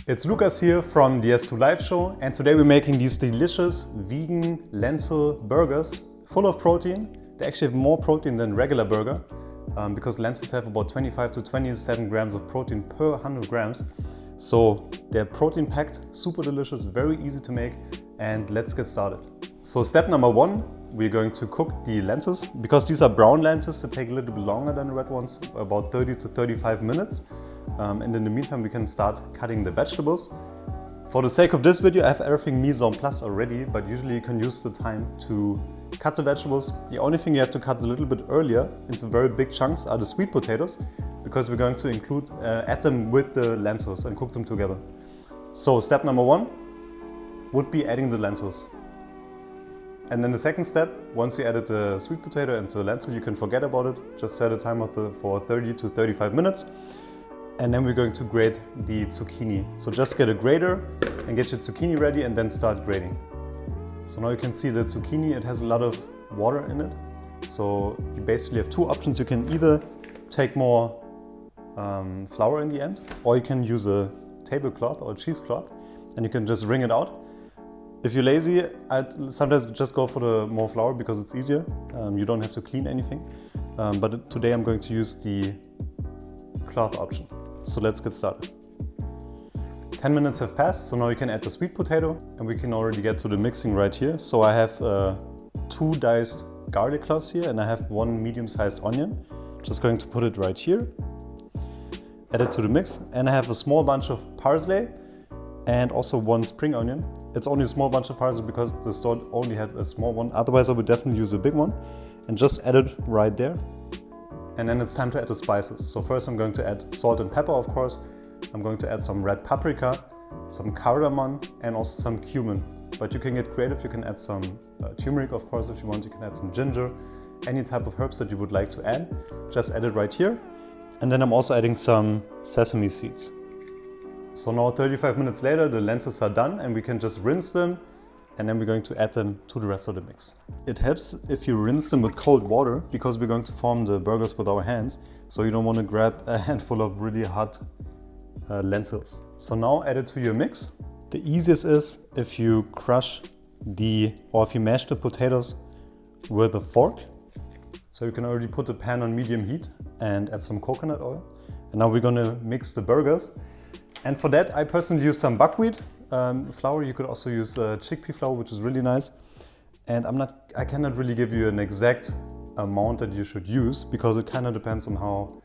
It's Lucas here from the S2 Live Show, and today we're making these delicious vegan lentil burgers full of protein. They actually have more protein than regular burger because lentils have about 25 to 27 grams of protein per 100 grams. So they're protein packed, super delicious, very easy to make, and let's get started. So step number one, we're going to cook the lentils. Because these are brown lentils, they take a little bit longer than the red ones, about 30 to 35 minutes. And in the meantime, we can start cutting the vegetables. For the sake of this video, I have everything mise en place already, but usually you can use the time to cut the vegetables. The only thing you have to cut a little bit earlier into very big chunks are the sweet potatoes, because we're going to add them with the lentils and cook them together. So step number one would be adding the lentils. And then the second step, once you added the sweet potato and the lentil, you can forget about it. Just set a timer for 30 to 35 minutes. And then we're going to grate the zucchini. So just get a grater and get your zucchini ready and then start grating. So now you can see the zucchini, it has a lot of water in it. So you basically have two options. You can either take more flour in the end, or you can use a tablecloth or a cheesecloth and you can just wring it out. If you're lazy, I'd sometimes just go for the more flour because it's easier. You don't have to clean anything. But today I'm going to use the cloth option. So let's get started. 10 minutes have passed, so now you can add the sweet potato and we can already get to the mixing right here. So I have 2 diced garlic cloves here and I have 1 medium-sized onion. Just going to put it right here. Add it to the mix, and I have a small bunch of parsley and also 1 spring onion. It's only a small bunch of parsley because the store only had a small one. Otherwise I would definitely use a big one, and just add it right there. And then it's time to add the spices. So first I'm going to add salt and pepper, of course. I'm going to add some red paprika, some cardamom, and also some cumin. But you can get creative, you can add some turmeric, of course, if you want. You can add some ginger, any type of herbs that you would like to add. Just add it right here. And then I'm also adding some sesame seeds. So now 35 minutes later, the lentils are done and we can just rinse them. And then we're going to add them to the rest of the mix. It helps if you rinse them with cold water because we're going to form the burgers with our hands. So you don't want to grab a handful of really hot lentils. So now add it to your mix. The easiest is if you crush or if you mash the potatoes with a fork. So you can already put the pan on medium heat and add some coconut oil. And now we're going to mix the burgers. And for that, I personally use some buckwheat flour. You could also use chickpea flour, which is really nice. And I cannot really give you an exact amount that you should use because it kind of depends on how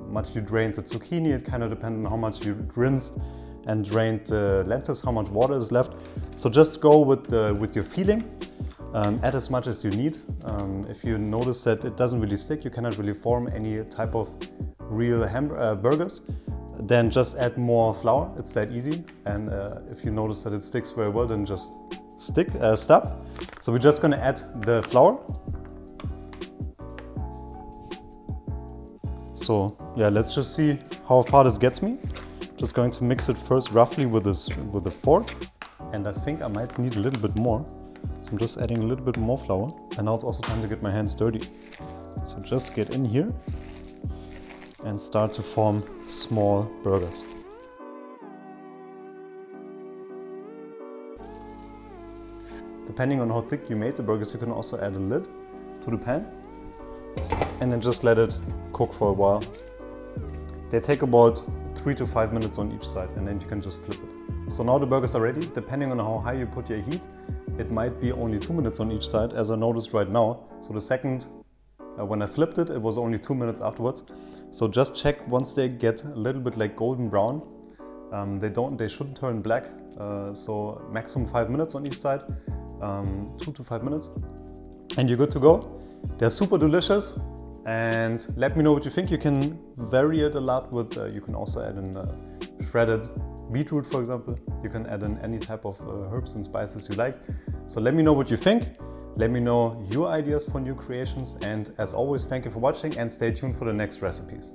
much you drained the zucchini. It kind of depends on how much you rinsed and drained the lentils, how much water is left. So just go with your feeling. Add as much as you need. If you notice that it doesn't really stick, you cannot really form any type of real burgers, then just add more flour. It's that easy. And if you notice that it sticks very well, then just stop. So we're just gonna add the flour. So yeah, let's just see how far this gets me. Just going to mix it first roughly with a fork. And I think I might need a little bit more. So I'm just adding a little bit more flour. And now it's also time to get my hands dirty. So just get in here and start to form small burgers. Depending on how thick you made the burgers, you can also add a lid to the pan and then just let it cook for a while. They take about 3 to 5 minutes on each side, and then you can just flip it. So now the burgers are ready. Depending on how high you put your heat, it might be only 2 minutes on each side, as I noticed right now. So the second when I flipped it, it was only 2 minutes afterwards. So just check once they get a little bit like golden brown. They shouldn't turn black. So maximum 5 minutes on each side, 2 to 5 minutes. And you're good to go. They're super delicious. And let me know what you think. You can vary it a lot with, you can also add in shredded beetroot, for example. You can add in any type of herbs and spices you like. So let me know what you think. Let me know your ideas for new creations, and as always, thank you for watching and stay tuned for the next recipes.